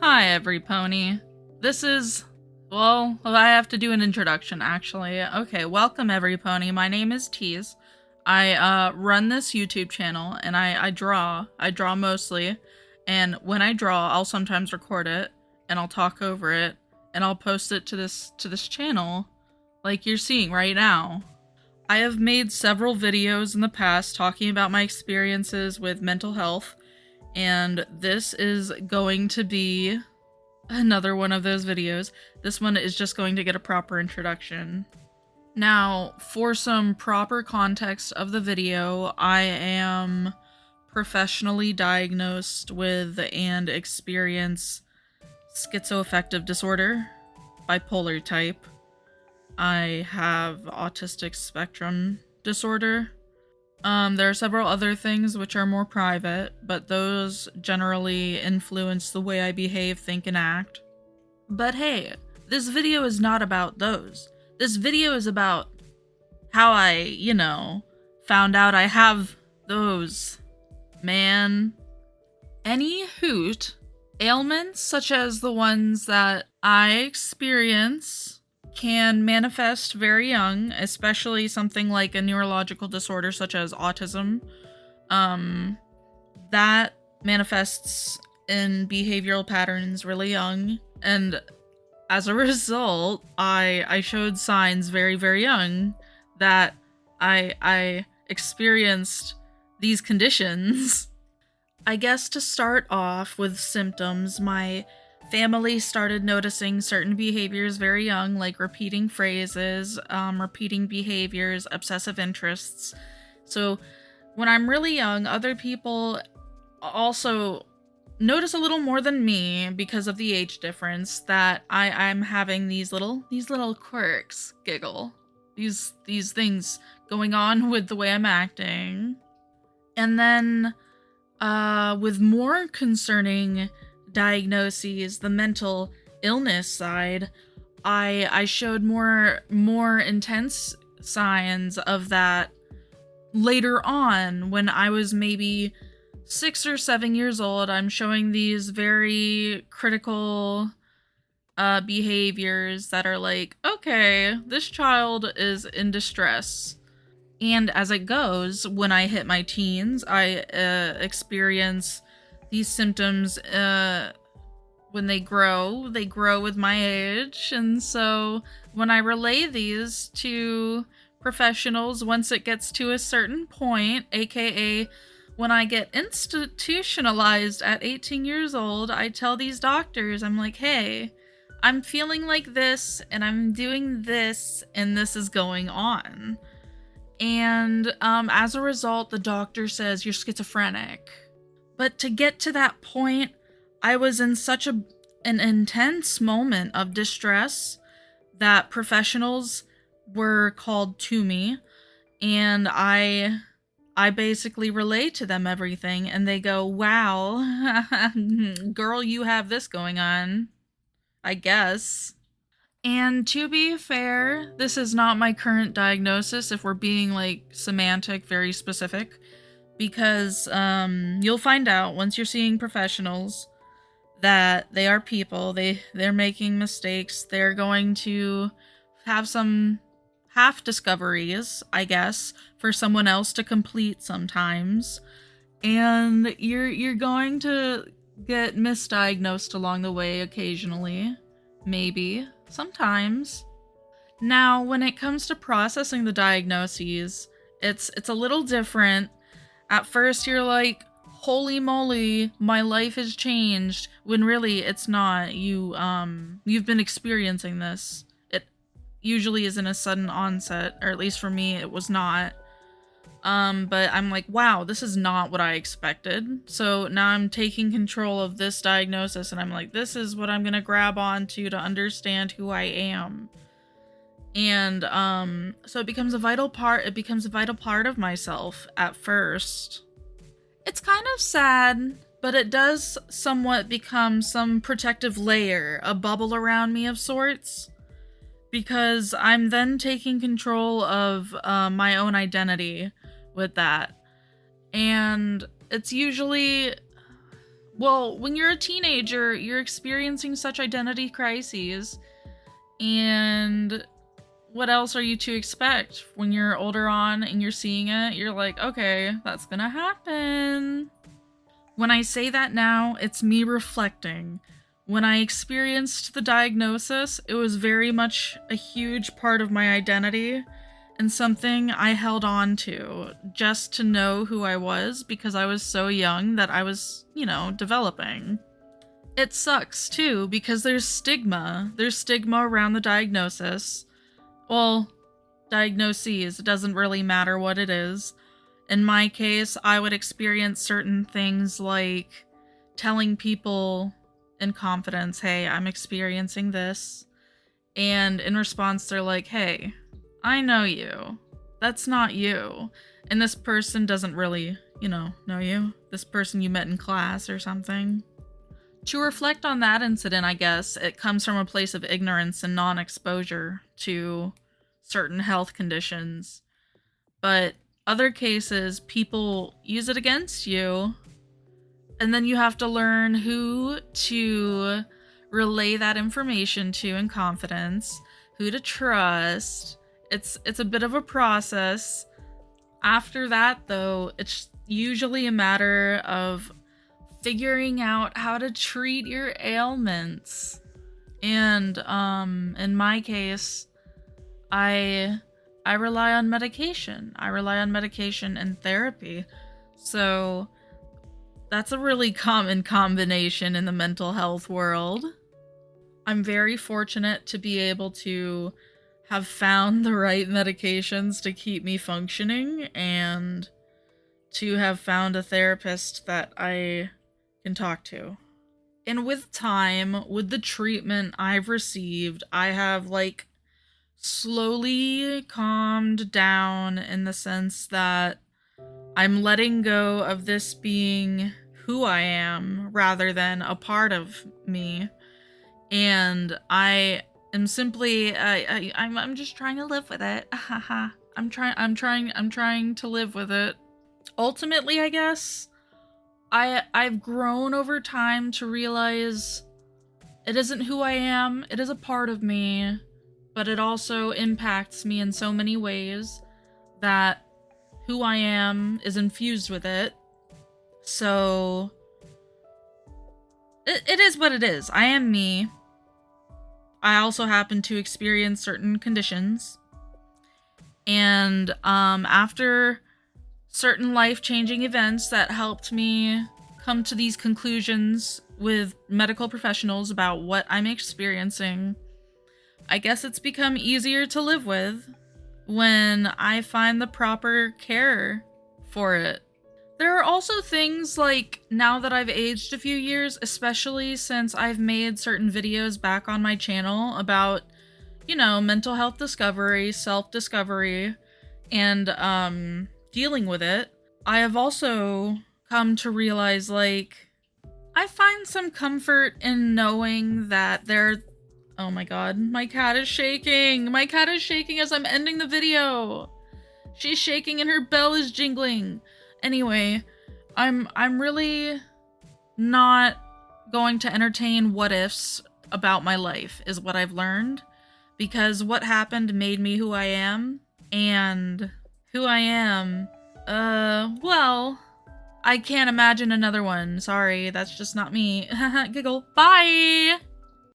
Hi, every pony. Well, I have to do an introduction, actually. Okay, welcome, every pony. My name is Tease. I run this YouTube channel, and I draw. I draw mostly, and when I draw, I'll sometimes record it, and I'll talk over it, and I'll post it to this channel, like you're seeing right now. I have made several videos in the past talking about my experiences with mental health, and this is going to be another one of those videos. This one is just going to get a proper introduction. Now, for some proper context of the video, I am professionally diagnosed with and experience schizoaffective disorder, bipolar type. I have autistic spectrum disorder. There are several other things which are more private, but those generally influence the way I behave, think, and act. But hey, this video is not about those. This video is about how I, found out I have those. Man. Any hoot, ailments such as the ones that I experience can manifest very young, especially something like a neurological disorder such as autism. That manifests in behavioral patterns really young, and as a result, I showed signs very, very young that I experienced these conditions. I guess to start off with symptoms, my family started noticing certain behaviors very young, like repeating phrases, repeating behaviors, obsessive interests. So when I'm really young, other people also notice a little more than me because of the age difference that I'm having these little quirks, giggle. These things going on with the way I'm acting. And then with more concerning diagnoses, the mental illness side, I showed more intense signs of that later on when I was maybe 6 or 7 years old. I'm showing these very critical behaviors that are like, okay, this child is in distress. And as it goes, when I hit my teens, I experience these symptoms when they grow with my age. And so when I relay these to professionals, once it gets to a certain point, aka when I get institutionalized at 18 years old, I tell these doctors, I'm like, hey, I'm feeling like this, and I'm doing this, and this is going on. And as a result, the doctor says, you're schizophrenic. But to get to that point, I was in such an intense moment of distress that professionals were called to me, and I basically relay to them everything, and they go, wow, girl, you have this going on, I guess. And to be fair, this is not my current diagnosis if we're being like semantic, very specific, because you'll find out once you're seeing professionals that they are people, they're making mistakes, they're going to have some half discoveries, I guess, for someone else to complete sometimes, and you're going to get misdiagnosed along the way occasionally, maybe, sometimes. Now, when it comes to processing the diagnoses, it's a little different. At first, you're like, holy moly, my life has changed, when really it's not. You've been experiencing this. It usually isn't a sudden onset, or at least for me, it was not. But I'm like, wow, this is not what I expected. So now I'm taking control of this diagnosis, and I'm like, this is what I'm gonna grab onto to understand who I am. And so it becomes a vital part of myself at first. It's kind of sad, but it does somewhat become some protective layer, a bubble around me of sorts, because I'm then taking control of my own identity with that. And it's usually Well, when you're a teenager, you're experiencing such identity crises. And what else are you to expect? When you're older on and you're seeing it, you're like, okay, that's gonna happen. When I say that now, it's me reflecting. When I experienced the diagnosis, it was very much a huge part of my identity and something I held on to just to know who I was because I was so young that I was, developing. It sucks too because there's stigma. There's stigma around the diagnosis. Well, diagnoses, it doesn't really matter what it is. In my case, I would experience certain things like telling people in confidence, hey, I'm experiencing this. And in response, they're like, hey, I know you. That's not you. And this person doesn't really, know you. This person you met in class or something. To reflect on that incident, I guess, it comes from a place of ignorance and non-exposure to certain health conditions. But other cases, people use it against you, and then you have to learn who to relay that information to in confidence, who to trust. It's a bit of a process. After that, though, it's usually a matter of figuring out how to treat your ailments. And in my case, I rely on medication. I rely on medication and therapy. So that's a really common combination in the mental health world. I'm very fortunate to be able to have found the right medications to keep me functioning and to have found a therapist that I can talk to. And with time, with the treatment I've received, I have slowly calmed down in the sense that I'm letting go of this being who I am rather than a part of me. And I am simply I'm just trying to live with it. I'm trying to live with it. Ultimately, I guess I've grown over time to realize it isn't who I am. It is a part of me, but it also impacts me in so many ways that who I am is infused with it. So it is what it is. I am me. I also happen to experience certain conditions. And after certain life-changing events that helped me come to these conclusions with medical professionals about what I'm experiencing, I guess it's become easier to live with when I find the proper care for it. There are also things like, now that I've aged a few years, especially since I've made certain videos back on my channel about, mental health discovery, self-discovery, and dealing with it, I have also come to realize, I find some comfort in knowing that oh my god, my cat is shaking! My cat is shaking as I'm ending the video! She's shaking and her bell is jingling! Anyway, I'm really not going to entertain what ifs about my life, is what I've learned. Because what happened made me who I am, and who I am, well, I can't imagine another one. Sorry, that's just not me. Giggle. Bye!